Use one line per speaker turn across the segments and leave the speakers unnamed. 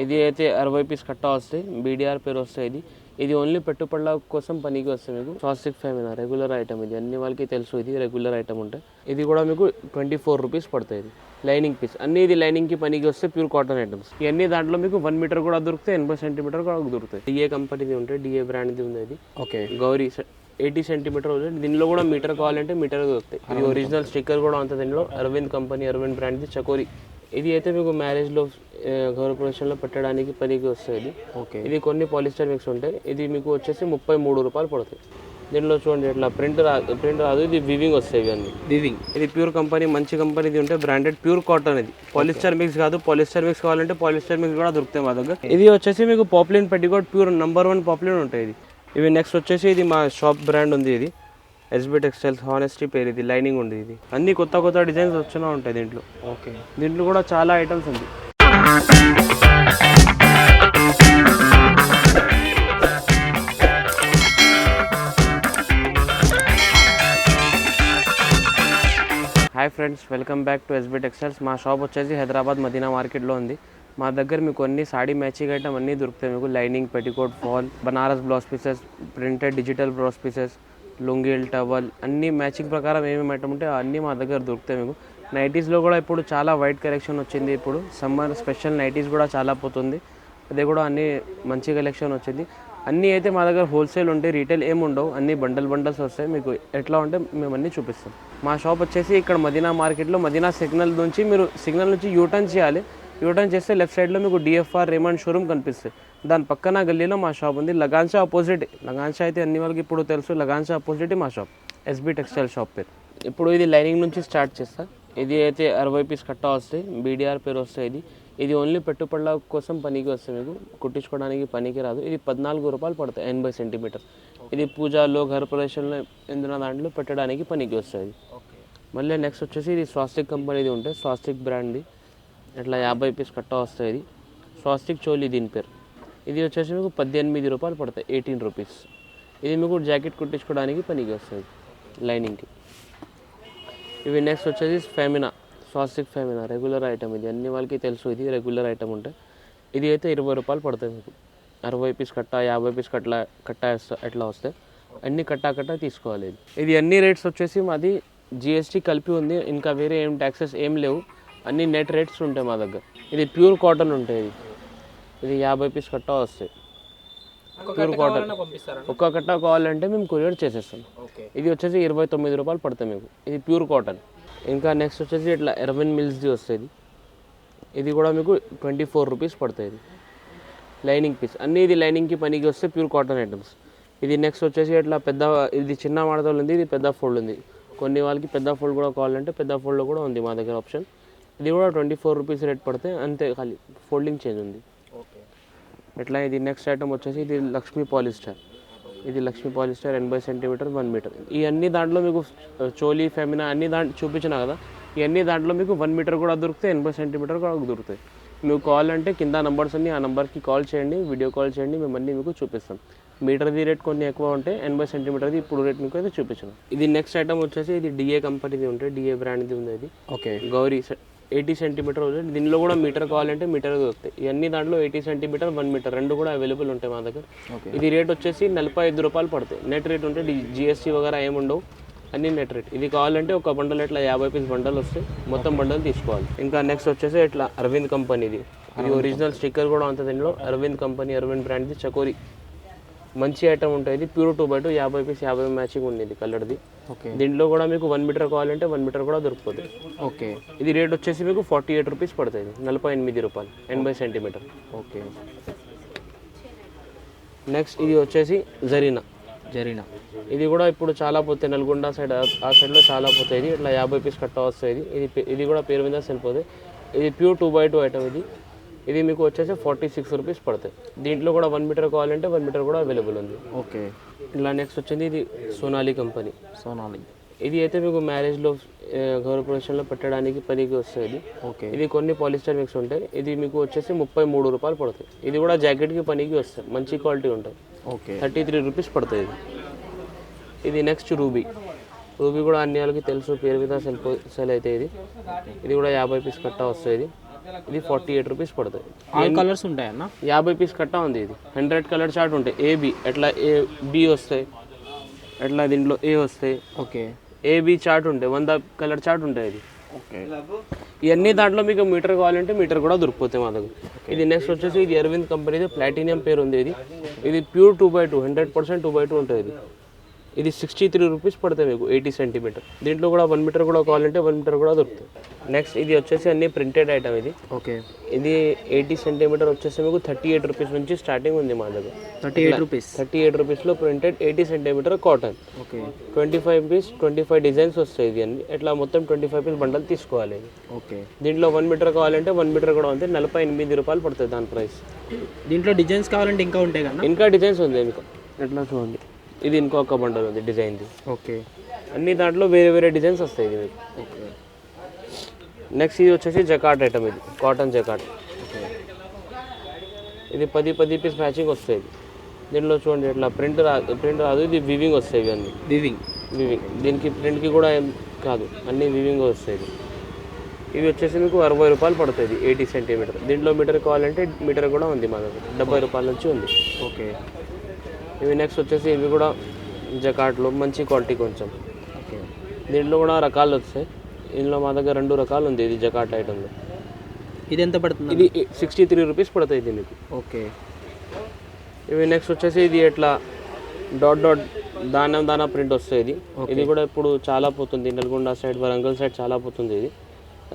ఇది అయితే 60 పీస్ కట్టా వస్తాయి, బీడీఆర్ పేరు వస్తాయి. ఇది ఓన్లీ పెట్టుబడుల కోసం పనికి వస్తుంది. మీకు స్వాస్తిక్ ఫెమినా రెగ్యులర్ ఐటమ్, ఇది అన్ని వాళ్ళకి తెలుసు, ఇది రెగ్యులర్ ఐటమ్ ఉంటాయి. ఇది కూడా మీకు 24 రూపీస్ పడుతుంది. ఇది లైనింగ్ పీస్, అన్ని ఇది లైనింగ్కి పనికి వస్తే ప్యూర్ కాటన్ ఐటమ్స్. ఇవన్నీ దాంట్లో మీకు 1 మీటర్ కూడా దొరుకుతాయి, 80 సెంటీమీటర్ కూడా దొరుకుతాయి. డిఏ కంపెనీది ఉంటాయి, డిఏ బ్రాండ్ది ఉంది. ఇది
ఓకే
గౌరీ 80 సెంటీమీటర్ ఉంటుంది. దీనిలో కూడా మీటర్ కావాలంటే మీటర్ దొరుకుతాయి. ఇది ఒరిజినల్ స్టిక్కర్ కూడా ఉంటుంది దీనిలో. అరవింద్ కంపెనీ, అరవింద్ బ్రాండ్ది చకోరి. ఇది అయితే మీకు మ్యారేజ్లో గౌరవప్రదర్శనలో పెట్టడానికి పనికి వస్తుంది.
ఓకే
ఇది కొన్ని పాలిస్టర్ మిక్స్ ఉంటాయి. ఇది మీకు వచ్చేసి 33 రూపాయలు పడుతుంది. దీనిలో చూడండి ఇట్లా ప్రింట్ రాదు, ఇది వివింగ్ వస్తాయి. ఇవన్నీ వివింగ్. ఇది ప్యూర్ కంపెనీ, మంచి కంపెనీది ఉంటే బ్రాండెడ్ ప్యూర్ కాటన్. ఇది పాలిస్టర్ మిక్స్ కాదు. పాలిస్టర్ మిక్స్ కావాలంటే పాలిస్టర్ మిక్స్ కూడా దొరుకుతాయి మా దగ్గర. ఇది వచ్చేసి మీకు పాపులిన్ పెట్టికోట్ ప్యూర్ నంబర్ 1 పాపులిన్ ఉంటాయి. ఇవి నెక్స్ట్ వచ్చేసి ఇది మా షాప్ బ్రాండ్ ఉంది. ఇది ఎస్బీ టెక్స్టైల్స్ హానెస్టీ పేరు. ఇది లైనింగ్ ఉంది. ఇది అన్ని కొత్త డిజైన్స్ వచ్చినా ఉంటాయి దీంట్లో.
ఓకే
దీంట్లో కూడా చాలా ఐటమ్స్ ఉంది. Hi friends, welcome back to SB textiles. మా షాప్ వచ్చేసి హైదరాబాద్ మదీనా మార్కెట్లో ఉంది. మా దగ్గర మీకు అన్ని సాడీ మ్యాచింగ్ ఐటమ్ అన్నీ దొరుకుతాయి. మీకు lining, petticoat, fall, Banaras blouse pieces, printed digital blouse pieces, లుంగీల్, టవల్, అన్ని మ్యాచింగ్ ప్రకారం ఏమేమి ఐటమ్ ఉంటే అన్నీ మా దగ్గర దొరుకుతాయి. మీకు నైటీస్లో కూడా ఇప్పుడు చాలా వైట్ కలెక్షన్ వచ్చింది. ఇప్పుడు సమ్మర్ స్పెషల్ నైటీస్ కూడా చాలా పోతుంది. అదే కూడా అన్ని మంచి కలెక్షన్ వచ్చింది. అన్నీ అయితే మా దగ్గర హోల్సేల్ ఉంటాయి, రీటైల్ ఏమి ఉండవు. అన్ని బండల్స్ వస్తాయి. మీకు ఎట్లా ఉంటే మేము అన్నీ చూపిస్తాం. మా షాప్ వచ్చేసి ఇక్కడ మదీనా మార్కెట్లో, మదీనా సిగ్నల్ నుంచి యూటర్న్ చేయాలి. యూటర్న్ చేస్తే లెఫ్ట్ సైడ్లో మీకు డిఎఫ్ఆర్ రేమండ్ షోరూమ్ కనిపిస్తుంది. దాని పక్కన గల్లీలో మా షాప్ ఉంది. లగాన్షా ఆపోజిట్. లగాన్షా అయితే అన్ని వాళ్ళకి ఇప్పుడు తెలుసు. లగాన్షా ఆపోజిట్ మా షాప్, ఎస్బీ టెక్స్టైల్ షాప్ పేరు. ఇప్పుడు ఇది లైనింగ్ నుంచి స్టార్ట్ చేస్తా. ఇది అయితే 60 పీస్ కట్టా వస్తాయి, బీడీఆర్ పేరు వస్తాయి. ఇది ఓన్లీ పెట్టుబడుల కోసం పనికి వస్తుంది. మీకు కుట్టించుకోవడానికి పనికి రాదు. ఇది 14 రూపాయలు పడుతుంది, 80 సెంటీమీటర్. ఇది పూజలో, గృహప్రవేశంలో ఎందున దాంట్లో పెట్టడానికి పనికి వస్తుంది. మళ్ళీ నెక్స్ట్ వచ్చేసి ఇది స్వాస్తిక్ కంపెనీది ఉంటాయి, స్వాస్తిక్ బ్రాండ్ది. ఇట్లా 50 పీస్ కట్టా వస్తాయి. ఇది స్వాస్తిక్ చోలీ దీని పేరు. ఇది వచ్చేసి మీకు 18 రూపాయలు పడతాయి, 18 రూపీస్. ఇది మీకు జాకెట్ కుట్టించుకోవడానికి పనికి వస్తుంది, లైనింగ్కి. ఇవి నెక్స్ట్ వచ్చేసి Femina, swastik Femina regular item. ఇది అన్ని వాళ్ళకి తెలుసు, ఇది రెగ్యులర్ ఐటమ్ ఉంటాయి. ఇది అయితే 20 రూపాయలు పడుతుంది మీకు. 60 పీస్ కట్టా, 50 పీస్ కట్టా ఎట్లా వస్తాయి. అన్ని కట్టా తీసుకోవాలి. ఇది అన్ని రేట్స్ వచ్చేసి మాది జిఎస్టీ కలిపి ఉంది. ఇంకా వేరే ఏం ట్యాక్సెస్ ఏం లేవు. అన్ని నెట్ రేట్స్ ఉంటాయి మా దగ్గర. ఇది ప్యూర్ కాటన్ ఉంటాయి. ఇది 50 పీస్ కట్టా వస్తాయి, ప్యూర్ కాటన్. ఒక్క కట్టా కావాలంటే మేము కొరియర్ చేసేస్తాం. ఇది వచ్చేసి 29 రూపాయలు పడుతుంది మీకు. ఇది ప్యూర్ కాటన్. ఇంకా నెక్స్ట్ వచ్చేసి ఇట్లా అరవింద్ మిల్స్ది వస్తుంది. ఇది కూడా మీకు 24 రూపీస్ పడుతుంది. ఇది లైనింగ్ పీస్, అన్నీ ఇది లైనింగ్కి పనికి వస్తే ప్యూర్ కాటన్ ఐటమ్స్. ఇది నెక్స్ట్ వచ్చేసి ఇట్లా ఇది చిన్న మడతలు ఉంది, ఇది పెద్ద ఫోల్డ్ ఉంది. కొన్ని వాళ్ళకి పెద్ద ఫోల్డ్ కూడా కావాలంటే పెద్ద ఫోల్డ్లో కూడా ఉంది మా దగ్గర ఆప్షన్. ఇది కూడా 24 రూపీస్ రేట్ పడితే అంతే, ఖాళీ ఫోల్డింగ్ చేంజ్ ఉంది. ఇట్లా ఇది నెక్స్ట్ ఐటమ్ వచ్చేసి ఇది లక్ష్మీ పాలిస్టర్. ఇది లక్ష్మీ పాలిస్టర్ 80 సెంటీమీటర్, 1 మీటర్. ఈ అన్ని దాంట్లో మీకు చోలీ, ఫెమినా అన్ని చూపించిన కదా, ఇవన్నీ దాంట్లో మీకు 1 మీటర్ కూడా దొరుకుతాయి, 80 సెంటీమీటర్ కూడా దొరుకుతాయి. మీకు కావాలంటే కింద నంబర్స్ అన్ని, ఆ నెంబర్కి కాల్ చేయండి, వీడియో కాల్ చేయండి, మేము అన్నీ మీకు చూపిస్తాం. మీటర్ది రేట్ కొన్ని ఎక్కువ ఉంటాయి, 80 సెంటీమీటర్ది ఇప్పుడు రేట్ మీకు అయితే చూపించాను. ఇది నెక్స్ట్ ఐటమ్ వచ్చేసి ఇది డిఏ కంపెనీది ఉంటాయి, డిఏ బ్రాండ్ది ఉంది. ఇది
ఓకే
గౌరీ 80 సెంటీమీటర్ ఉంటుంది. దీనిలో కూడా మీటర్ కావాలంటే మీటర్ దొరుకుతాయి. ఇవన్నీ దాంట్లో 80 సెంటీమీటర్, 1 మీటర్ రెండు కూడా అవైలబుల్ ఉంటాయి మా దగ్గర. ఇది రేట్ వచ్చేసి 45 రూపాయలు పడుతాయి. నెట్ రేట్ ఉంటే జిఎస్టీ వగేరా ఏముండవు, అన్ని నెట్ రేట్. ఇది కావాలంటే ఒక బండల్ ఇట్లా 50 పీస్ బండల్ వస్తాయి, మొత్తం బండల్ తీసుకోవాలి. ఇంకా నెక్స్ట్ వచ్చేసి ఇట్లా అరవింద్ కంపెనీది. ఇది ఒరిజినల్ స్టిక్కర్ కూడా ఉంటుంది దీనిలో. అరవింద్ కంపెనీ, అరవింద్ బ్రాండ్ది చకోరి. మంచి ఐటమ్ ఉంటుంది. ప్యూర్ 2x2 50 పీస్, 50 మ్యాచింగ్ ఉంది ఇది కలర్ది.
ఓకే
దీంట్లో కూడా మీకు 1 మీటర్ కావాలంటే 1 మీటర్ కూడా దొరుకుతుంది.
ఓకే
ఇది రేట్ వచ్చేసి మీకు 48 రూపీస్ పడుతుంది, 48 రూపాయలు, 80 సెంటీమీటర్.
ఓకే
నెక్స్ట్ ఇది వచ్చేసి జరీనా. ఇది కూడా ఇప్పుడు చాలా పోతాయి, నల్గొండ సైడ్ ఆ సైడ్లో చాలా పోతాయి. ఇది ఇట్లా 50 పీస్ కట్టా వస్తుంది. ఇది కూడా పేరు మీద వెళ్ళిపోతుంది. ఇది ప్యూర్ 2x2 ఐటమ్. ఇది మీకు వచ్చేసి 46 రూపీస్ పడుతుంది. దీంట్లో కూడా 1 మీటర్ కావాలంటే 1 మీటర్ కూడా అవైలబుల్ ఉంది.
ఓకే
ఇలా నెక్స్ట్ వచ్చింది ఇది సోనాలి కంపెనీ.
సోనాలి
ఇది అయితే మీకు మ్యారేజ్లో, గృహప్రవేశంలో పెట్టడానికి పనికి వస్తుంది.
ఓకే
ఇది కొన్ని పాలిస్టర్ మిక్స్ ఉంటాయి. ఇది మీకు వచ్చేసి 33 రూపాయలు పడుతుంది. ఇది కూడా జాకెట్కి పనికి వస్తాయి, మంచి క్వాలిటీ ఉంటాయి.
ఓకే
33 రూపీస్ పడుతుంది. ఇది నెక్స్ట్ రూబీ కూడా అన్ని వాళ్ళకి తెలుసు, పేరు మీద సెల్ అయితే. ఇది కూడా 50 పీస్ కట్టా వస్తుంది. ఇది 48 రూపీస్ పడుతుంది.
ఆల్ కలర్స్ ఉంటాయన్న?
50 పీస్ కట్టా ఉంది. ఇది 100 కలర్ చార్ట్ ఉంటాయి. ఏబి ఎట్లా బి వస్తాయి, ఎట్లా దీంట్లో ఏ వస్తాయి.
ఓకే.
ఏబి చార్ట్ ఉంటాయి, 100 కలర్ చార్ట్ ఉంటాయి. ఇది
ఓకే.
ఇవన్నీ దాంట్లో మీకు మీటర్ కావాలంటే మీటర్ కూడా దొరికిపోతాయి మా దగ్గర. ఇది నెక్స్ట్ వచ్చేసి ఇది అరవింద్ కంపెనీది ప్లాటినియం పేరు ఉంది. ఇది ప్యూర్ 2x2 100% 2x2 ఉంటుంది. ఇది 63 రూపీస్ పడుతుంది మీకు 80 సెంటీమీటర్. దీంట్లో కూడా 1 మీటర్ కూడా కావాలంటే 1 మీటర్ కూడా దొరుకుతుంది. నెక్స్ట్ ఇది వచ్చేసి అన్ని ప్రింటెడ్ ఐటమ్. ఇది
ఓకే.
ఇది 80 సెంటీమీటర్ వచ్చేసి మీకు 38 రూపీస్ నుంచి స్టార్టింగ్ ఉంది మా దగ్గర.
38 రూపీస్.
38 రూపీస్లో printed 80 centimetre cotton.
Okay.
25 piece 25 designs వస్తాయి. ఇది అన్ని ఎట్లా మొత్తం 25 పీస్ బండల్ తీసుకోవాలి.
ఓకే.
దీంట్లో 1 మీటర్ కావాలంటే 1 మీటర్ కూడా ఉంది. 48 రూపాయలు పడుతుంది దాని ప్రైస్.
దీంట్లో డిజైన్స్ కావాలంటే ఇంకా ఉంటాయి కదా?
ఇంకా డిజైన్స్ ఉంది. ఇంకా ఎట్లా చూడండి, ఇది ఇంకొక బండల్ ఉంది డిజైన్ది.
ఓకే.
అన్ని దాంట్లో వేరే వేరే డిజైన్స్ వస్తాయి ఇది మీకు.
ఓకే.
నెక్స్ట్ ఇది వచ్చేసి జకాట్ ఐటమ్. ఇది కాటన్ జకాట్.
ఓకే.
ఇది 10 పీస్ మ్యాచింగ్ వస్తాయి. దీంట్లో చూడండి ఎట్లా ప్రింట్ రాదు. ఇది వివింగ్ వస్తాయి. ఇవన్నీ వివింగ్. దీనికి ప్రింట్కి కూడా ఏం కాదు, అన్నీ వివింగ్ వస్తాయి. ఇవి వచ్చేసి మీకు 60 రూపాయలు పడుతుంది 80 సెంటీమీటర్. దీంట్లో మీటర్ కావాలంటే మీటర్ కూడా ఉంది మా దగ్గర, 70 రూపాయల నుంచి ఉంది. ఓకే. ఇవి నెక్స్ట్ వచ్చేసి ఇవి కూడా జకాట్లో మంచి క్వాలిటీ కొంచెం.
ఓకే.
దీంట్లో కూడా రకాలు వస్తాయి. ఇందులో మా దగ్గర 2 రకాలు ఉంది. ఇది జకాట్ ఐటమ్లో.
ఇది ఎంత పడుతుంది?
ఇది 63 రూపీస్ పడుతుంది ఇది మీకు.
ఓకే.
ఇవి నెక్స్ట్ వచ్చేసి ఇది ఎట్లా డాట్ దానా ప్రింట్ వస్తుంది. ఇది కూడా ఇప్పుడు చాలా పోతుంది. నల్గొండ సైడ్, వరంగల్ సైడ్ చాలా పోతుంది. ఇది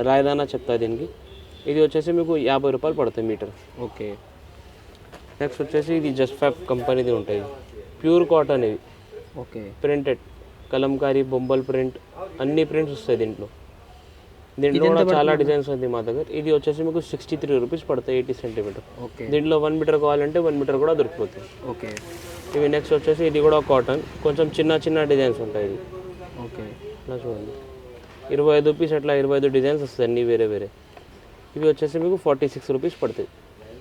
రాయదానా చెప్తా దీనికి. ఇది వచ్చేసి మీకు 50 రూపాయలు పడుతుంది మీటర్.
ఓకే.
నెక్స్ట్ వచ్చేసి ఇది జస్ట్ ఫ్యాబ్ కంపెనీది ఉంటుంది. Pure cotton. ఇది
ఓకే.
ప్రింటెడ్ కలంకారీ, బొంబల్ ప్రింట్, అన్ని ప్రింట్స్ వస్తాయి దీంట్లో. దీంట్లో కూడా చాలా డిజైన్స్ ఉంది మా దగ్గర. ఇది వచ్చేసి మీకు 63 రూపీస్ పడుతుంది 80 సెంటీమీటర్.
ఓకే.
దీంట్లో 1 మీటర్ కావాలంటే 1 మీటర్ కూడా దొరికిపోతుంది.
ఓకే.
ఇవి నెక్స్ట్ వచ్చేసి ఇది కూడా కాటన్, కొంచెం చిన్న డిజైన్స్ ఉంటాయి. ఇది
ఓకే.
ఇలా చూడండి 25 పీస్ అట్లా 25 డిజైన్స్ వస్తాయి అన్నీ వేరే వేరే. ఇవి వచ్చేసి మీకు 46 రూపీస్ పడుతుంది.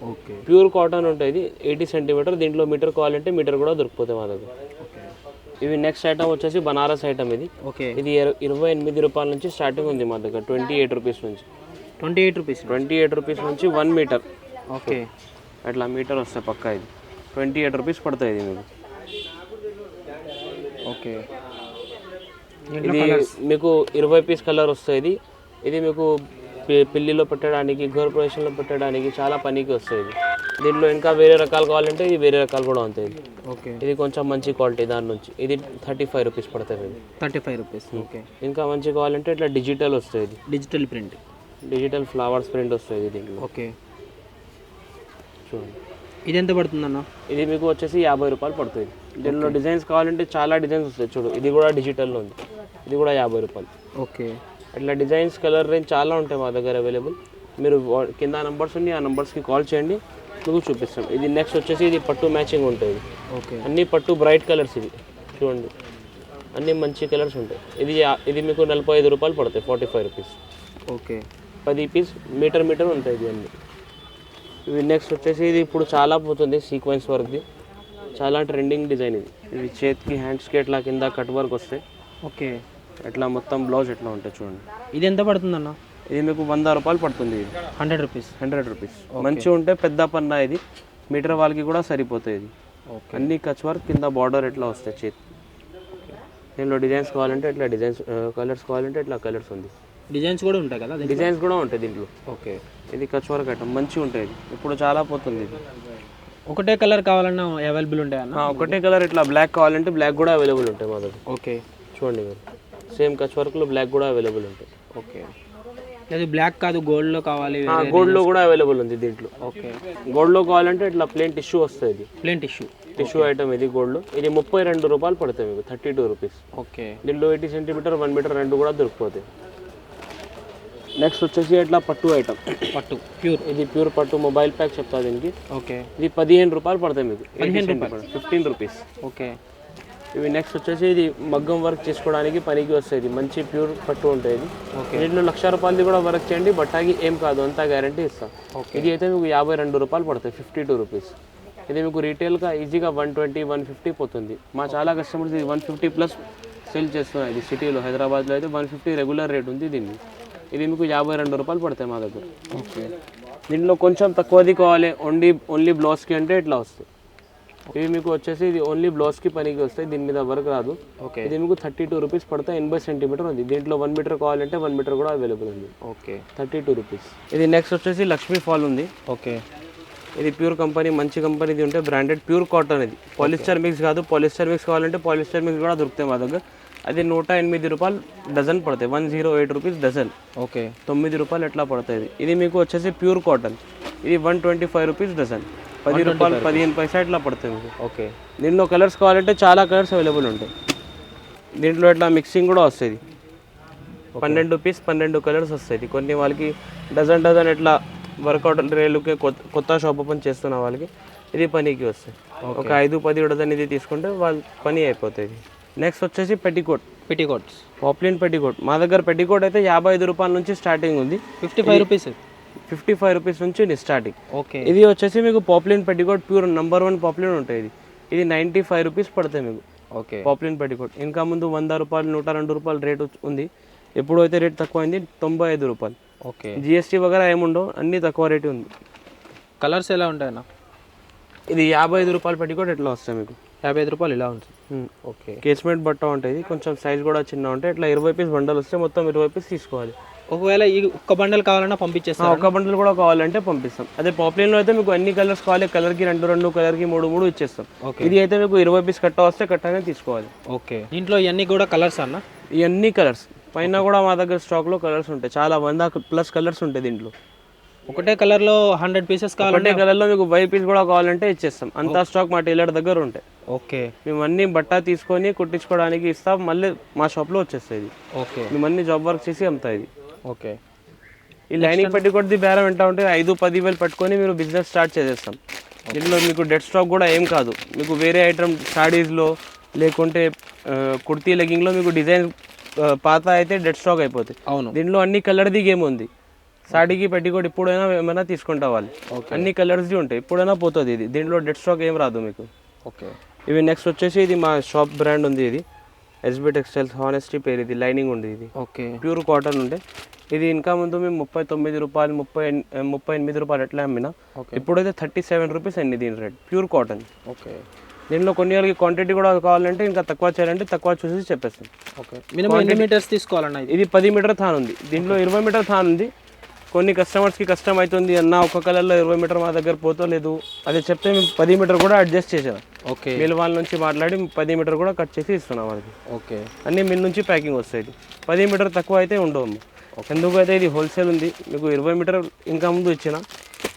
ఓకే.
ప్యూర్ కాటన్ ఉంటుంది. 80 సెంటీమీటర్. దీంట్లో మీటర్ కావాలంటే మీటర్ కూడా దొరికిపోతాయి మా దగ్గర.
ఓకే.
ఇవి నెక్స్ట్ ఐటమ్ వచ్చేసి బనారస్ ఐటమ్. ఇది
ఓకే.
ఇది 28 రూపాయల నుంచి స్టార్టింగ్ ఉంది మా దగ్గర. 28 రూపీస్ నుంచి
28 రూపీస్.
28 రూపీస్ నుంచి 1 మీటర్.
ఓకే.
అట్లా మీటర్ వస్తాయి పక్క. ఇది 28 రూపీస్ పడుతుంది ఇది మీకు.
ఓకే.
ఇది మీకు 20 పీస్ కలర్ వస్తుంది. ఇది మీకు పెళ్ళిలో పెట్టడానికి, గృహప్రవేశంలో పెట్టడానికి చాలా పనికి వస్తుంది. దీంట్లో ఇంకా వేరే రకాలు కావాలంటే ఇది వేరే రకాలు కూడా ఉంటాయి.
ఓకే.
ఇది కొంచెం మంచి క్వాలిటీ దాని నుంచి. ఇది 35 రూపీస్ పడుతుంది. ఇది
35 రూపీస్. ఓకే.
ఇంకా మంచి కావాలంటే ఇట్లా డిజిటల్ వస్తుంది.
Digital print,
digital flowers print వస్తుంది దీంట్లో.
ఓకే.
చూడండి
ఇది ఎంత పడుతుందన్న?
ఇది మీకు వచ్చేసి 50 రూపాయలు పడుతుంది. దీనిలో డిజైన్స్ కావాలంటే చాలా డిజైన్స్ వస్తాయి. చూడు ఇది కూడా డిజిటల్లో ఉంది. ఇది కూడా 50 రూపాయలు.
ఓకే.
అట్లా డిజైన్స్, కలర్ రేంజ్ చాలా ఉంటాయి మా దగ్గర అవైలబుల్. మీరు కింద నెంబర్స్ ఉన్నాయి, ఆ నెంబర్స్కి కాల్ చేయండి, మీకు చూపిస్తాం. ఇది నెక్స్ట్ వచ్చేసి ఇది పట్టు మ్యాచింగ్ ఉంటుంది.
ఓకే.
అన్ని పట్టు బ్రైట్ కలర్స్. ఇది చూడండి అన్ని మంచి కలర్స్ ఉంటాయి. ఇది మీకు 45 రూపాయలు పడతాయి. 45 రూపీస్.
ఓకే.
10 పీస్ మీటర్ ఉంటాయి ఇది అన్ని. ఇవి నెక్స్ట్ వచ్చేసి ఇది ఇప్పుడు చాలా పోతుంది సీక్వెన్స్ వర్క్ది, చాలా ట్రెండింగ్ డిజైన్ ఇది. ఇవి చేతికి హ్యాండ్స్కి ఎట్లా కింద కట్ వర్క్ వస్తాయి.
ఓకే.
ఎట్లా మొత్తం బ్లౌజ్ ఎట్లా ఉంటుంది చూడండి.
ఇది ఎంత పడుతుందన్న?
ఇది మీకు 100 రూపాయలు పడుతుంది. ఇది
100 రూపీస్.
100 రూపీస్. మంచిగా ఉంటే పెద్ద పన్నా. ఇది మీటర్ వాళ్ళకి కూడా సరిపోతుంది. ఇది అన్ని కచ్ వర్క్, కింద బార్డర్ ఎట్లా వస్తాయి చేతి. దీనిలో డిజైన్స్ కావాలంటే ఇట్లా డిజైన్స్, కలర్స్ కావాలంటే ఇట్లా కలర్స్ ఉంది.
డిజైన్స్ కూడా ఉంటాయి కదా?
డిజైన్స్ కూడా ఉంటాయి దీంట్లో.
ఓకే.
ఇది కచ్ వర్క్ ఐటమ్ మంచిగా ఉంటుంది. ఇప్పుడు చాలా పోతుంది. ఇది
ఒకటే కలర్ కావాలన్నా అవైలబుల్ ఉంటాయన్న?
ఒకటే కలర్. ఇట్లా బ్లాక్ కావాలంటే బ్లాక్ కూడా అవైలబుల్ ఉంటాయి మా దగ్గర.
ఓకే.
చూడండి మీరు సేమ్ కచ్ వర్క్లో బ్లాక్ కూడా అవైలబుల్ ఉంటాయి.
ఓకే. లేదు బ్లాక్ కాదు, గోల్డ్లో కావాలి.
గోల్డ్లో కూడా అవైలబుల్ ఉంది దీంట్లో.
ఓకే.
గోల్డ్లో కావాలంటే ఇట్లా ప్లేన్ టిష్యూ వస్తుంది.
ప్లేన్ టిష్యూ
ఐటమ్ ఇది గోల్డ్. ఇది 32 రూపాయలు పడుతుంది మీకు, 32 రూపీస్.
ఓకే.
దీంట్లో 80 సెంటీమీటర్, 1 మీటర్ రెండు కూడా దొరికిపోతాయి. నెక్స్ట్ వచ్చేసి ఇట్లా పట్టు ఐటమ్.
పట్టు ప్యూర్.
ఇది ప్యూర్ పట్టు మొబైల్ ప్యాక్ చెప్తా దీనికి.
ఓకే.
ఇది 15 రూపాయలు పడతాయి మీకు. 15 రూపీస్.
ఓకే.
ఇవి నెక్స్ట్ వచ్చేసి ఇది మగ్గం వర్క్ చేసుకోవడానికి పనికి వస్తుంది. మంచి ప్యూర్ పట్టు ఉంటుంది.
ఓకే.
దీంట్లో 1,00,000 రూపాయలది కూడా వర్క్ చేయండి, బట్టాకి ఏం కాదు, అంతా గ్యారంటీ ఇస్తాం. ఇది అయితే మీకు 52 రూపాయలు పడుతుంది, 52 రూపీస్. ఇది మీకు రీటైల్గా ఈజీగా 120, 150 పోతుంది. మా చాలా కస్టమర్స్ ఇది 150 ప్లస్ సేల్ చేస్తున్నాయి. ఇది సిటీలో, హైదరాబాద్లో అయితే 150 రెగ్యులర్ రేట్ ఉంది దీన్ని. ఇది మీకు 52 రూపాయలు పడతాయి మా దగ్గర.
ఓకే.
దీంట్లో కొంచెం తక్కువది కావాలి ఓన్లీ బ్లౌజ్కి అంటే ఇట్లా వస్తాయి. ఇవి మీకు వచ్చేసి ఇది ఓన్లీ బ్లౌజ్కి పనికి వస్తాయి, దీని మీద వర్క్ రాదు.
ఓకే.
ఇది మీకు 32 రూపీస్ పడతాయి, 80 సెంటీమీటర్ ఉంది. దీంట్లో 1 మీటర్ కావాలంటే 1 మీటర్ కూడా అవైలబుల్ ఉంది.
ఓకే.
32 రూపీస్. ఇది నెక్స్ట్ వచ్చేసి లక్ష్మీ ఫాల్ ఉంది.
ఓకే.
ఇది ప్యూర్ కంపెనీ, మంచి కంపెనీది ఉంటే బ్రాండెడ్ ప్యూర్ కాటన్. ఇది పాలిస్టర్ మిక్స్ కాదు, పాలిస్టర్ మిక్స్ కావాలంటే పాలిస్టర్ మిక్స్ కూడా దొరుకుతాయి మా దగ్గర. అది 108 రూపాయలు డజన్ పడతాయి, 108 రూపీస్ డజన్.
ఓకే.
9 రూపాయలు ఎట్లా పడుతుంది. ఇది మీకు వచ్చేసి ప్యూర్ కాటన్, ఇది 125 రూపీస్ డజన్, 10 రూపాయలు 15 పైసా ఇట్లా పడుతుంది మీకు.
ఓకే.
దీంట్లో కలర్స్ కావాలంటే చాలా కలర్స్ అవైలబుల్ ఉంటాయి. దీంట్లో ఇట్లా మిక్సింగ్ కూడా వస్తుంది, 12 పీస్ 12 కలర్స్ వస్తాయి. కొన్ని వాళ్ళకి డజన్ ఇట్లా వర్కౌట్ రేలుకి కొత్త షాప్ ఓపెన్ చేస్తున్న వాళ్ళకి ఇది పనికి వస్తాయి. ఒక 5-10 డజన్ ఇది తీసుకుంటే వాళ్ళ పని అయిపోతుంది. నెక్స్ట్ వచ్చేసి పెట్టికోట్.
పెటికోట్స్.
పాప్లిన్ పెట్టికోట్ మా దగ్గర పెట్టికోట్ అయితే 55 రూపాయల నుంచి స్టార్టింగ్ ఉంది.
55 రూపీస్.
55 రూపీస్ నుంచి స్టార్టింగ్.
ఓకే.
ఇది వచ్చేసి మీకు poplin petticoat pure number 1 poplin ఉంటుంది. ఇది 95 రూపీస్ పడతాయి మీకు.
ఓకే.
Poplin petticoat. ఇంకా ముందు 100 రూపాయలు 102 రూపాయలు రేట్ ఉంది. ఎప్పుడు అయితే రేట్ తక్కువ అయింది 95 రూపాయలు.
ఓకే.
జిఎస్టీ వగేరా ఏముండవు, అన్నీ తక్కువ రేటు ఉంది.
కలర్స్ ఎలా ఉంటాయన్నా?
ఇది 55 రూపాయలు పెట్టికోట్ ఎట్లా వస్తాయి మీకు,
55 రూపాయలు ఇలా ఉంటుంది. ఓకే.
కేస్మెంట్ బట్ట ఉంటుంది, కొంచెం సైజ్ కూడా చిన్న ఉంటాయి. ఇట్లా 20 పీస్ బండల్ వస్తే మొత్తం 20 పీస్ తీసుకోవాలి.
ఒకవేళ ఈ ఒక్క బండల్ కావాలన్నా పంపించేస్తాం.
ఒక బండల్ కూడా కావాలంటే పంపిస్తాం. అదే పాప్లిన్లో అయితే మీకు అన్ని కలర్స్ కావాలి, కలర్కి 2 కలర్కి 3 ఇచ్చేస్తాం. ఇది అయితే మీకు 20 పీస్ కట్ట వస్తే కట్టనే తీసుకోవాలి.
ఓకే. దీంట్లో ఇవన్నీ కూడా కలర్స్ అన్న?
ఇవన్నీ కలర్స్ పైన కూడా మా దగ్గర స్టాక్లో కలర్స్ ఉంటాయి, చాలా 100+ కలర్స్ ఉంటాయి. దీంట్లో
ఒకటే కలర్లో 100 పీసెస్ కావాలంటే
ఒకటే కలర్లో మీకు 5 పీస్ కూడా కావాలంటే ఇచ్చేస్తాం. అంతా స్టాక్ మా టైలర్ దగ్గర ఉంటాయి.
ఓకే.
మేము అన్ని బట్ట తీసుకొని కుట్టించుకోవడానికి ఇస్తాం, మళ్ళీ మా షాప్లో వచ్చేస్తాయి.
ఓకే.
మేము అన్ని జాబ్ వర్క్ చేసి అమ్ముతాయి. ఇది
ఓకే.
ఈ లైనింగ్ పెట్టుకోటి బేరం ఎంత ఉంటే 5-10 వేలు పట్టుకొని మీరు బిజినెస్ స్టార్ట్ చేసేస్తాం. దీంట్లో మీకు డెడ్ స్టాక్ కూడా ఏం కాదు. మీకు వేరే ఐటమ్ సాడీస్లో లేకుంటే కుర్తీ లెగ్గింగ్లో మీకు డిజైన్ పాత అయితే డెడ్ స్టాక్ అయిపోతాయి.
అవును.
దీంట్లో అన్ని కలర్ది గేమ్ ఉంది. సాడీకి పెట్టుకోటి ఇప్పుడైనా ఏమైనా తీసుకుంటా వాళ్ళు, అన్ని కలర్స్ది ఉంటాయి, ఇప్పుడైనా పోతుంది. ఇది దీంట్లో డెడ్ స్టాక్ ఏం రాదు మీకు.
ఓకే.
ఇవి నెక్స్ట్ వచ్చేసి ఇది మా షాప్ బ్రాండ్ ఉంది. ఇది ఎస్బీ టెక్స్టైల్స్ హానెస్టీ పేరు. ఇది లైనింగ్ ఉంది. ఇది
ఓకే.
ప్యూర్ కాటన్ ఉండే. ఇది ఇంకా ముందు మేము 39 రూపాయలు 38 రూపాయలు ఎట్లా అమ్మినా, ఇప్పుడైతే 37 రూపీస్ అయింది దీని రేట్. Pure cotton.
ఓకే.
దీనిలో కొన్ని వాళ్ళకి క్వాంటిటీ కూడా కావాలంటే ఇంకా తక్కువ చేయాలంటే తక్కువ చూసి చెప్పేస్తాం.
ఓకే. మినిమం ఎన్ని మీటర్స్ తీసుకోవాలన్నా?
ఇది 10 మీటర్ థాన్ ఉంది. దీంట్లో 20 మీటర్ థాన్ ఉంది. కొన్ని కస్టమర్స్కి కష్టం అవుతుంది అన్న, ఒక కలర్లో 20 మీటర్ మా దగ్గర పోతలేదు అది చెప్తే మేము 10 మీటర్ కూడా అడ్జస్ట్ చేసాం.
ఓకే.
మిల్ వాళ్ళ నుంచి మాట్లాడి 10 మీటర్ కూడా కట్ చేసి ఇస్తున్నాం వాళ్ళకి.
ఓకే.
అన్నీ మిల్ నుంచి ప్యాకింగ్ వస్తాయి. 10 మీటర్ తక్కువ అయితే ఉండవు. ఎందుకైతే ఇది హోల్సేల్ ఉంది. మీకు 20 మీటర్ ఇంకా ముందు ఇచ్చిన,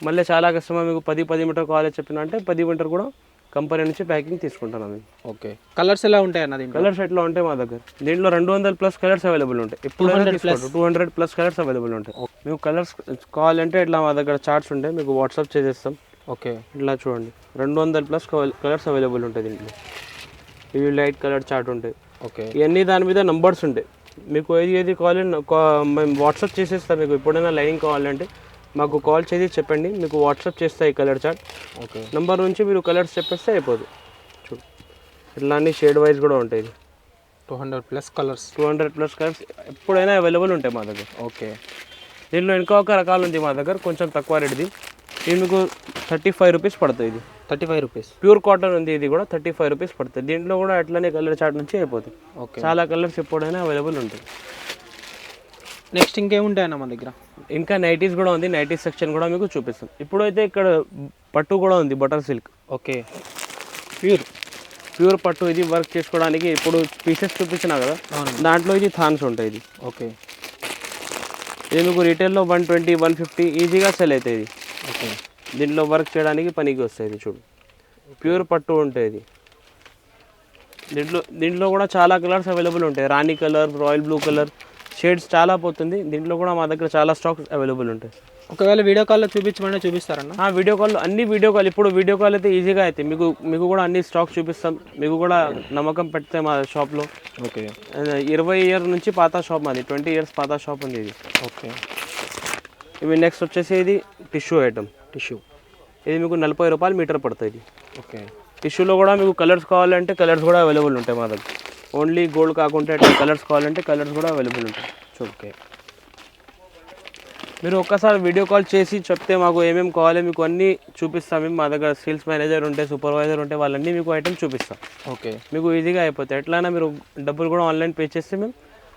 మళ్ళీ చాలా కస్టమర్ మీకు 10 మీటర్ కావాలని చెప్పిన అంటే 10 మీటర్ కూడా కంపెనీ నుంచి ప్యాకింగ్ తీసుకుంటున్నాం.
ఓకే. కలర్స్ ఎలా ఉంటాయి అన్న?
కలర్స్ ఎట్లా ఉంటాయి మా దగ్గర? దీంట్లో 200+ కలర్స్ అవైలబుల్ ఉంటాయి. ఇప్పుడు 200+ కలర్స్ అవైలబుల్ ఉంటాయి. మీకు కలర్స్ కావాలంటే ఇట్లా మా దగ్గర చార్ట్స్ ఉంటాయి, మీకు వాట్సాప్ చేసేస్తాం.
ఓకే.
ఇట్లా చూడండి, 200+ కలర్స్ అవైలబుల్ ఉంటాయి దీంట్లో. ఇవి లైట్ కలర్ చార్ట్ ఉంటాయి.
ఓకే.
ఇవన్నీ దాని మీద నంబర్స్ ఉంటాయి. మీకు ఏది కావాలి మేము వాట్సాప్ చేసేస్తాం. మీకు ఎప్పుడైనా లైనింగ్ కావాలంటే మాకు కాల్ చేసి చెప్పండి, మీకు వాట్సాప్ చేస్తాయి కలర్ చార్ట్.
ఓకే.
నంబర్ నుంచి మీరు కలర్స్ చెప్పేస్తే అయిపోదు. చూడు, ఇట్లా అన్ని షేడ్ వైజ్ కూడా ఉంటాయి.
200+ కలర్స్.
200+ కలర్స్ ఎప్పుడైనా అవైలబుల్ ఉంటాయి మా దగ్గర.
ఓకే.
దీంట్లో ఇంకొక రకాలు ఉంది మా దగ్గర, కొంచెం తక్కువ రేట్ది. ఇది మీకు 35 రూపీస్ పడుతుంది. ఇది
35 రూపీస్.
ప్యూర్ కాటన్ ఉంది. ఇది కూడా 35 రూపీస్ పడుతుంది. దీంట్లో కూడా అట్లనే కలర్ చార్ట్ నుంచి అయిపోతుంది.
ఓకే.
చాలా కలర్స్ ఎప్పుడైనా అవైలబుల్ ఉంటాయి.
నెక్స్ట్ ఇంకేముంటాయన్న మన దగ్గర?
ఇంకా నైటీస్ కూడా ఉంది. నైటీస్ సెక్షన్ కూడా మీకు చూపిస్తాం. ఇప్పుడైతే ఇక్కడ పట్టు కూడా ఉంది, బటర్ సిల్క్.
ఓకే.
ప్యూర్ పట్టు. ఇది వర్క్ చేసుకోవడానికి ఇప్పుడు పీసెస్ చూపించినా కదా, దాంట్లో ఇది థాన్స్ ఉంటాయి. ఇది
ఓకే.
ఇది మీకు రీటైల్లో 120-150 ఈజీగా సెల్ అవుతాయి. ఇది
ఓకే.
దీంట్లో వర్క్ చేయడానికి పనికి వస్తుంది. చూడు, ప్యూర్ పట్టు ఉంటుంది. దీంట్లో కూడా చాలా కలర్స్ అవైలబుల్ ఉంటాయి. రాణి colour, royal blue colour, shades చాలా పోతుంది. దీంట్లో కూడా మా దగ్గర చాలా స్టాక్స్ అవైలబుల్ ఉంటాయి.
ఒకవేళ వీడియో కాల్లో చూపించమని చూపిస్తారన్న?
వీడియో కాల్, అన్ని వీడియో కాల్. ఇప్పుడు వీడియో కాల్ అయితే ఈజీగా అవుతాయి. మీకు కూడా అన్ని స్టాక్ చూపిస్తాం. మీకు కూడా నమ్మకం పెడితే మా షాప్లో.
ఓకే.
20 ఇయర్స్ నుంచి పాత షాప్ మాది, 20 ఇయర్స్ పాత షాప్ ఉంది ఇది.
ఓకే.
ఇవి నెక్స్ట్ వచ్చేసి ఇది టిష్యూ ఐటమ్. ఇది మీకు 40 రూపాయలు మీటర్ పడుతుంది.
ఓకే.
టిష్యూలో కూడా మీకు కలర్స్ కావాలంటే కలర్స్ కూడా అవైలబుల్ ఉంటాయి మా దగ్గర. ఓన్లీ గోల్డ్ కాకుండా కలర్స్ కావాలంటే కలర్స్ కూడా అవైలబుల్ ఉంటాయి.
ఓకే.
మీరు ఒక్కసారి వీడియో కాల్ చేసి చెప్తే మాకు ఏమేమి కావాలి మీకు అన్నీ చూపిస్తాం. మేము మా దగ్గర సేల్స్ మేనేజర్ ఉంటే, సూపర్వైజర్ ఉంటే వాళ్ళన్నీ మీకు ఐటమ్ చూపిస్తాం.
ఓకే,
మీకు ఈజీగా అయిపోతాయి. ఎట్లయినా మీరు డబ్బులు కూడా ఆన్లైన్ పే చేస్తే మేము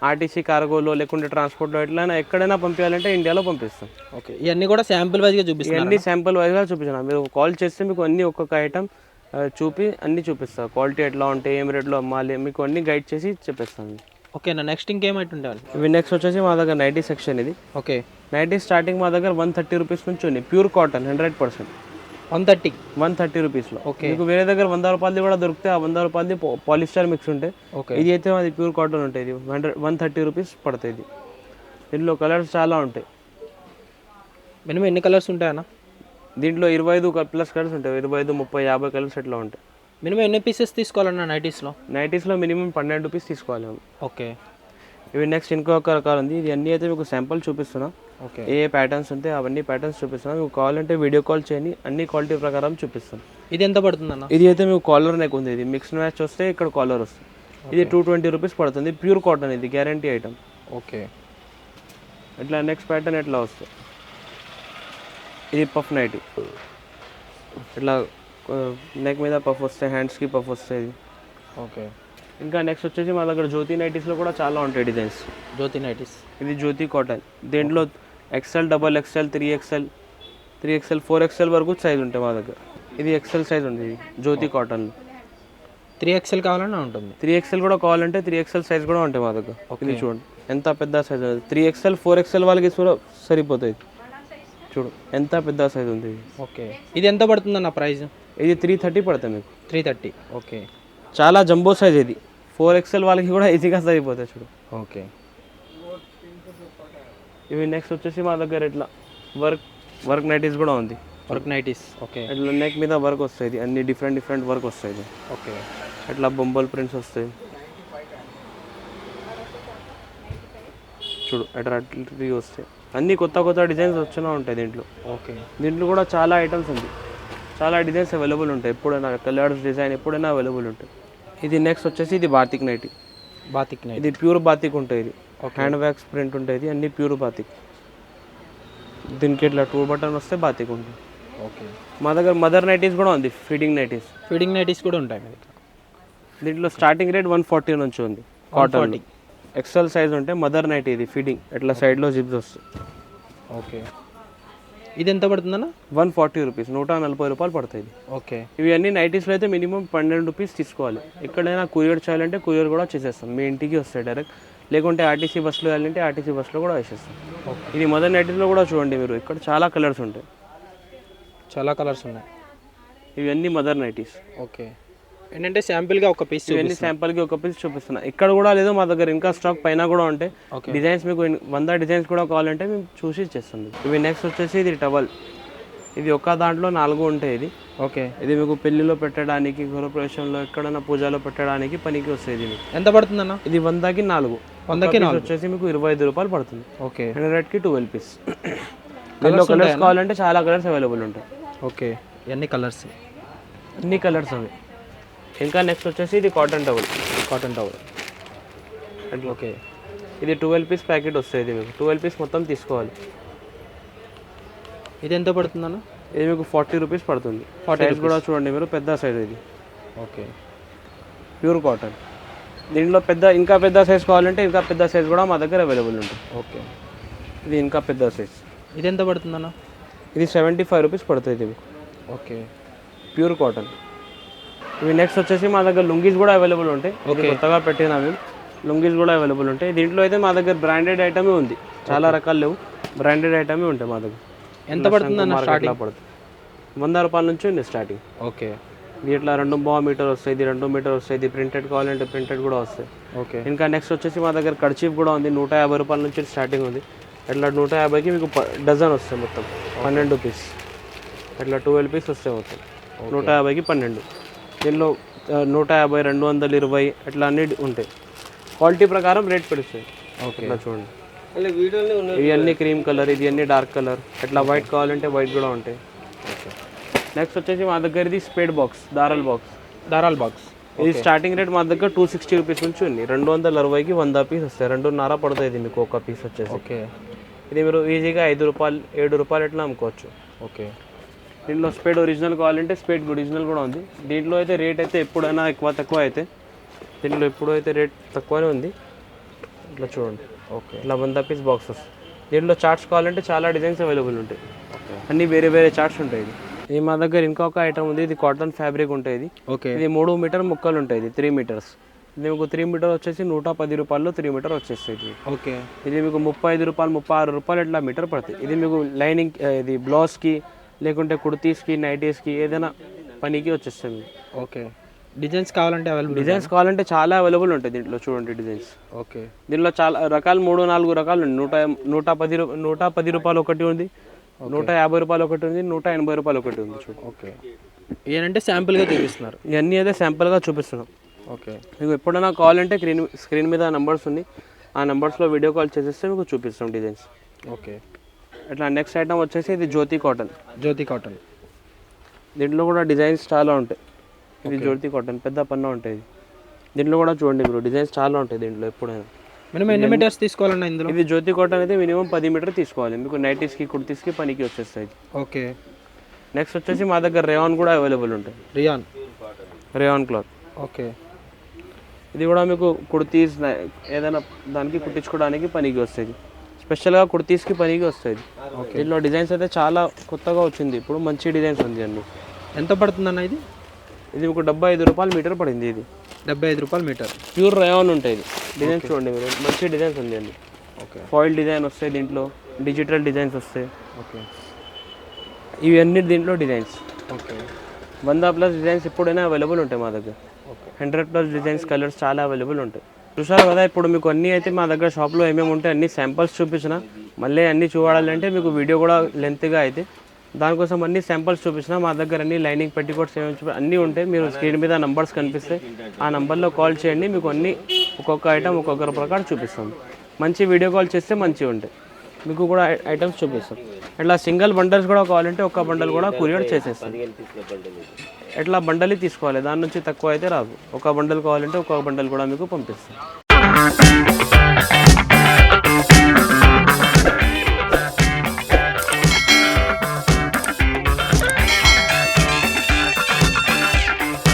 ఆర్టీసీ కార్గోలో లేకుంటే ట్రాన్స్పోర్ట్లో ఎట్లయినా ఎక్కడైనా పంపించాలంటే ఇండియాలో పంపిస్తాం.
ఓకే, ఇవన్నీ కూడా శాంపుల్ వైజ్గా చూపిస్తాం.
ఇవన్నీ శాంపుల్ వైజ్గా చూపించాను. మీరు కాల్ చేస్తే మీకు అన్నీ ఒక్కొక్క ఐటమ్ చూపి అన్నీ చూపిస్తాం. క్వాలిటీ ఎట్లా ఉంటాయి, ఏం రేట్లో అమ్మాలి, మీకు అన్నీ గైడ్ చేసి చెప్పిస్తాను.
ఓకేనా, నెక్స్ట్ ఇంకేమైతుంటాయి?
ఇవి నెక్స్ట్ వచ్చేసి మా దగ్గర నైటీ సెక్షన్. ఇది
ఓకే,
నైటీ స్టార్టింగ్ మా దగ్గర 130 రూపీస్ నుంచి ఉంది. Pure cotton 100%. 130 రూపీస్లో.
ఓకే,
మీకు వేరే దగ్గర 100 రూపాయలది కూడా దొరికితే ఆ 100 రూపాయలది పాలిస్టర్ మిక్స్ ఉంటాయి.
ఓకే,
ఇది అయితే అది ప్యూర్ కాటన్ ఉంటుంది. ఇది 130 రూపీస్ పడుతుంది. దీంట్లో కలర్స్ చాలా ఉంటాయి.
మినిమం ఎన్ని కలర్స్ ఉంటాయన్న?
దీంట్లో 25 ప్లస్ కలర్స్ ఉంటాయి. 25, 30, 50 కలర్స్ ఎట్లా ఉంటాయి.
మినిమం ఎన్ని పీసెస్ తీసుకోవాలన్నా నైటీస్లో?
నైటీస్లో మినిమం 12 రూపీస్ తీసుకోవాలి మేము.
ఓకే,
ఇవి నెక్స్ట్ ఇంకొక రకాలు ఉంది. ఇది అన్నీ అయితే మీకు శాంపుల్ చూపిస్తున్నా.
ఓకే,
ఏ ప్యాటర్న్స్ ఉంటే అవన్నీ ప్యాటర్న్స్ చూపిస్తున్నాను. మీకు కావాలంటే వీడియో కాల్ చేయండి, అన్ని క్వాలిటీ ప్రకారం చూపిస్తాను.
ఇది ఎంత పడుతుందన్న?
ఇది అయితే మీకు కాలర్ నెక్ ఉంది. ఇది మిక్స్ మ్యాచ్ వస్తే ఇక్కడ కాలర్ వస్తుంది. ఇది 220 రూపీస్ పడుతుంది. ప్యూర్ కాటన్, ఇది గ్యారంటీ ఐటమ్.
ఓకే,
ఇట్లా నెక్స్ట్ ప్యాటర్న్ ఎట్లా వస్తుంది. ఇది పఫ్ నైటీ. ఇట్లా నెక్ మీద పఫ్ వస్తాయి, హ్యాండ్స్కి పఫ్ వస్తాయి.
ఓకే,
ఇంకా నెక్స్ట్ వచ్చేసి మా దగ్గర జ్యోతి నైటీస్లో కూడా చాలా ఉంటాయి డిజైన్స్.
జ్యోతి నైటీస్.
ఇది జ్యోతి కాటన్. దీంట్లో XL, XXL, 3XL, 4XL వరకు సైజ్ ఉంటాయి మా దగ్గర. ఇది XL సైజ్ ఉంది. ఇది జ్యోతి కాటన్లో
3XL కావాలన్నా ఉంటుంది.
3XL కూడా కావాలంటే 3XL సైజ్ కూడా ఉంటాయి మా దగ్గర. ఇది చూడండి ఎంత పెద్ద సైజ్ ఉంది. 3XL, 4XL వాళ్ళకి సరిపోతుంది. చూడు ఎంత పెద్ద సైజ్ ఉంది.
ఓకే, ఇది ఎంత పడుతుందన్న ప్రైస్?
ఇది 330 పడుతుంది మీకు.
330. ఓకే,
చాలా జంబో సైజ్ ఇది. 4XL వాళ్ళకి కూడా ఈజీగా సరిపోతాయి. చూడు.
ఓకే,
ఇవి నెక్స్ట్ వచ్చేసి మా దగ్గర ఇట్లా వర్క్ నైటీస్ కూడా ఉంది.
Work nighties. ఓకే,
ఇట్లా నెక్ మీద వర్క్ వస్తాయి. అన్ని డిఫరెంట్ వర్క్ వస్తాయి.
ఓకే,
ఇట్లా బొంబల్ ప్రింట్స్ వస్తాయి. చూడు ఎట్లా వస్తాయి. అన్ని కొత్త డిజైన్స్ వచ్చినా ఉంటాయి దీంట్లో.
ఓకే,
దీంట్లో కూడా చాలా ఐటమ్స్ ఉంది. చాలా డిజైన్స్ అవైలబుల్ ఉంటాయి. ఎప్పుడైనా కలర్స్ డిజైన్ ఎప్పుడైనా అవైలబుల్ ఉంటాయి. ఇది నెక్స్ట్ వచ్చేసి ఇది బాతిక్ నైటీ.
Batik nighty.
ఇది ప్యూర్ బాతిక్ ఉంటుంది. ఇది హ్యాండ్ వ్యాక్స్ ప్రింట్ ఉంటుంది. అన్ని ప్యూర్ బాతిక్. దీనికి ఇట్లా 2 బటన్ వస్తే బాతిక్ ఉంటుంది.
ఓకే,
మా దగ్గర మదర్ నైటీస్ కూడా ఉంది. ఫీడింగ్
నైటీస్ కూడా ఉంటాయి మీ దగ్గర.
దీంట్లో స్టార్టింగ్ రేట్ 140 నుంచి ఉంది. కాటన్ XL సైజ్ ఉంటే మదర్ నైటీ. ఇది ఫీడింగ్ ఇట్లా సైడ్లో జిప్స్ వస్తుంది.
ఓకే, ఇది ఎంత పడుతుందన్న?
140 రూపీస్, 140 రూపాయలు పడుతుంది.
ఓకే,
ఇవి అన్ని నైటీస్లో అయితే మినిమం 12 రూపీస్ తీసుకోవాలి. ఎక్కడైనా కొరియర్ చేయాలంటే కొరియర్ కూడా చేసేస్తాం. మీ ఇంటికి వస్తాయి డైరెక్ట్. లేకుంటే ఆర్టీసీ బస్సులో వెళ్ళాలంటే ఆర్టీసీ బస్సులో కూడా వేసేస్తాం. ఇది మదర్ నైటీస్లో కూడా చూడండి మీరు. ఇక్కడ చాలా కలర్స్ ఉంటాయి.
చాలా కలర్స్ ఉన్నాయి.
ఇవన్నీ మదర్ నైటీస్.
ఓకే, ఏంటంటే శాంపిల్గా ఒక పీస్.
ఇవన్నీ శాంపుల్కి ఒక పీస్ చూపిస్తున్నా. ఇక్కడ కూడా లేదు మా దగ్గర. ఇంకా స్టాక్ పైన కూడా ఉంటాయి. డిజైన్స్ మీకు 100 డిజైన్స్ కూడా కావాలంటే మేము చూసి ఇచ్చేస్తాం. ఇవి నెక్స్ట్ వచ్చేసి ఇది టవల్. ఇది ఒక దాంట్లో 4 ఉంటాయి. ఇది
ఓకే,
ఇది మీకు పెళ్లిలో పెట్టడానికి, గృహప్రవేశంలో ఎక్కడైనా పూజలో పెట్టడానికి పనికి వస్తుంది. ఇది
ఎంత పడుతుందన్న?
ఇది 100కి 4.
100కి 4
వచ్చేసి మీకు 25 రూపాయలు పడుతుంది.
ఓకే,
100కి 12 పీస్. దీనిలో కలర్స్ కావాలంటే చాలా కలర్స్ అవైలబుల్ ఉంటాయి.
ఓకే, ఎన్ని కలర్స్?
అన్ని కలర్స్ అవి. ఇంకా నెక్స్ట్ వచ్చేసి ఇది కాటన్ టవల్.
ఓకే,
ఇది 12 పీస్ ప్యాకెట్ వస్తుంది. ఇది మీకు 12 పీస్ మొత్తం తీసుకోవాలి.
ఇది ఎంత పడుతుందన్న?
ఇది మీకు 40 రూపీస్ పడుతుంది. సైజ్ కూడా చూడండి మీరు, పెద్ద సైజ్ ఇది.
Okay,
pure cotton. దీంట్లో ఇంకా పెద్ద సైజ్ కావాలంటే ఇంకా పెద్ద సైజ్ కూడా మా దగ్గర అవైలబుల్ ఉంటుంది.
ఓకే,
ఇది ఇంకా పెద్ద సైజ్.
ఇది ఎంత పడుతుందన్న?
ఇది 75 రూపీస్ పడుతుంది. ఇది మీకు.
Okay,
pure cotton. ఇవి నెక్స్ట్ వచ్చేసి మా దగ్గర లుంగీస్ కూడా అవైలబుల్ ఉంటాయి. కొత్తగా పెట్టినా మేము లుంగీస్ కూడా అవైలబుల్ ఉంటాయి. దీంట్లో అయితే మా దగ్గర బ్రాండెడ్ ఐటమే ఉంది. చాలా రకాలు లేవు, బ్రాండెడ్ ఐటమే ఉంటాయి మా దగ్గర.
ఎంత పడుతుందన్న? స్టార్టింగ్
పడుతుంది 100 రూపాయల నుంచి ఉంది స్టార్టింగ్.
ఓకే,
ఇట్లా 2 మీటర్ వస్తాయి. ఇది 2 మీటర్ వస్తాయి. ఇది ప్రింటెడ్ కావాలంటే ప్రింటెడ్ కూడా వస్తాయి.
ఓకే,
ఇంకా నెక్స్ట్ వచ్చేసి మా దగ్గర కర్చీఫ్ కూడా ఉంది. 150 రూపాయల నుంచి స్టార్టింగ్ ఉంది. ఇట్లా 150కి మీకు డజన్ వస్తాయి. మొత్తం 12 పీస్. ఇట్లా 12 పీస్ వస్తాయి మొత్తం. 150కి 12. దీనిలో 150, 220 ఇట్లా అన్ని ఉంటాయి. క్వాలిటీ ప్రకారం రేట్ పెడుతుంది.
ఓకే,
ఇట్లా చూడండి. ఇవి అన్ని క్రీమ్ కలర్, ఇది అన్ని డార్క్ కలర్. ఇట్లా వైట్ కావాలంటే వైట్ కూడా ఉంటాయి.
ఓకే,
నెక్స్ట్ వచ్చేసి మా దగ్గర ఇది స్పేడ్ బాక్స్, దారాల్ బాక్స్. ఇది స్టార్టింగ్ రేట్ మా దగ్గర 260 రూపీస్ నుంచి ఉంది. 260కి 100 పీస్ వస్తాయి. 2.5 పడుతుంది మీకు ఒక పీస్ వచ్చేసి.
ఓకే,
ఇది మీరు ఈజీగా 5 రూపాయలు 7 రూపాయలు ఎట్లా అమ్ముకోవచ్చు.
ఓకే.
దీంట్లో స్పేడ్ ఒరిజినల్ కావాలంటే స్పేడ్ ఒరిజినల్ కూడా ఉంది. దీంట్లో అయితే రేట్ అయితే ఎప్పుడైనా ఎక్కువ తక్కువ అయితే దీంట్లో ఎప్పుడైతే రేట్ తక్కువనే ఉంది. ఇట్లా చూడండి.
ఓకే.
ఇట్లా 100 పీస్ బాక్సెస్. దీంట్లో చార్ట్స్ కావాలంటే చాలా డిజైన్స్ అవైలబుల్ ఉంటాయి. అన్నీ వేరే వేరే చార్ట్స్ ఉంటాయి. ఇది మా దగ్గర ఇంకొక ఐటమ్ ఉంది. ఇది కాటన్ ఫ్యాబ్రిక్ ఉంటుంది.
ఓకే.
ఇది 3 మీటర్ ముక్కలు ఉంటాయి. ఇది 3 మీటర్స్. ఇది మీకు 3 మీటర్ వచ్చేసి 110 రూపాయలు 3 మీటర్ వచ్చేస్తుంది.
ఓకే.
ఇది మీకు 35 రూపాయలు 36 రూపాయలు ఇట్లా మీటర్ పడుతుంది. ఇది మీకు లైనింగ్ ఇది బ్లౌజ్కి లేకుంటే కుర్తీస్కి నైటీస్కి ఏదైనా పనికి వచ్చేస్తుంది.
ఓకే. డిజైన్స్ కావాలంటే అవైలబుల్.
డిజైన్స్ కావాలంటే చాలా అవైలబుల్ ఉంటాయి దీంట్లో. చూడండి డిజైన్స్.
ఓకే.
దీనిలో చాలా రకాలు 3-4 రకాలు ఉన్నాయి. 110 రూపాయలు ఒకటి ఉంది, 150 రూపాయలు ఒకటి ఉంది, 180 రూపాయలు ఒకటి ఉంది. చూడండి.
ఓకే. ఏంటంటే శాంపుల్గా చూపిస్తున్నారు.
ఇవన్నీ అయితే శాంపుల్గా చూపిస్తున్నాం.
ఓకే.
మీకు ఎప్పుడైనా కావాలంటే స్క్రీన్ మీద నెంబర్స్ ఉంది. ఆ నెంబర్స్లో వీడియో కాల్ చేసేస్తే మీకు చూపిస్తాం డిజైన్స్.
ఓకే.
ఇట్లా నెక్స్ట్ ఐటమ్ వచ్చేసి ఇది జ్యోతి కాటన్.
జ్యోతి కాటన్.
దీంట్లో కూడా డిజైన్స్ చాలా ఉంటాయి. ఇది జ్యోతి కాటన్ పెద్ద పన్ను ఉంటుంది. దీంట్లో కూడా చూడండి మీరు డిజైన్స్ చాలా ఉంటాయి దీంట్లో ఎప్పుడైనా.
మినిమం ఎన్ని మీటర్స్ తీసుకోవాలన్నా ఇందులో?
ఇది జ్యోతి కాటన్ అయితే మినిమం 10 మీటర్ తీసుకోవాలి. మీకు నైటీస్కి కుర్తీస్కి పనికి వచ్చేస్తాయి.
ఓకే.
నెక్స్ట్ వచ్చేసి మా దగ్గర రేయాన్ కూడా అవైలబుల్ ఉంటాయి. Rayon cloth.
ఓకే.
ఇది కూడా మీకు కుర్తీస్ ఏదైనా దానికి కుట్టించుకోవడానికి పనికి వస్తుంది. స్పెషల్గా కుర్తీస్కి పనికి వస్తుంది. దీంట్లో డిజైన్స్ అయితే చాలా కొత్తగా వచ్చింది. ఇప్పుడు మంచి డిజైన్స్ ఉంది అన్ని.
ఎంత పడుతుందన్న ఇది?
ఇది మీకు 75 రూపాయలు మీటర్ పడింది. ఇది
75 రూపాయలు మీటర్.
ప్యూర్ రేయాన్ ఉంటుంది. డిజైన్స్ చూడండి మీరు మంచి డిజైన్స్ ఉంది అండి.
ఓకే.
ఫాయిల్ డిజైన్ వస్తాయి దీంట్లో, డిజిటల్ డిజైన్స్ వస్తాయి.
ఓకే.
ఇవన్నీ దీంట్లో డిజైన్స్.
ఓకే.
100+ డిజైన్స్ ఎప్పుడైనా అవైలబుల్ ఉంటాయి మా దగ్గర. 100+ డిజైన్స్ కలర్స్ చాలా అవైలబుల్ ఉంటాయి. చూసారు కదా ఇప్పుడు మీకు అన్నీ అయితే మా దగ్గర షాప్లో ఏమేమి ఉంటాయి అన్ని శాంపిల్స్ చూపించిన. మళ్ళీ అన్నీ చూడాలంటే మీకు వీడియో కూడా లెంత్గా అయితే దానికోసం అన్ని శాంపిల్స్ చూపించిన. మా దగ్గర అన్ని లైనింగ్ పెట్టికోట్స్ ఏమేమి అన్నీ ఉంటాయి. మీరు స్క్రీన్ మీద నంబర్స్ కనిపిస్తాయి. ఆ నెంబర్లో కాల్ చేయండి. మీకు అన్ని ఒక్కొక్క ఐటమ్ ఒక్కొక్కరి ప్రకారం చూపిస్తాం. మంచి వీడియో కాల్ చేస్తే మంచిగా ఉంటాయి. మీకు కూడా ఐటమ్స్ చూపిస్తాం. ఇట్లా సింగిల్ బండల్స్ కూడా కావాలంటే ఒక్క బండల్ కూడా కొరియర్ చేసేస్తాం. ఎట్లా బండల్ తీసుకోవాలి, దాని నుంచి తక్కువ అయితే రాదు. ఒక బండల్ కావాలంటే ఒక బండల్ కూడా మీకు పంపిస్తాం.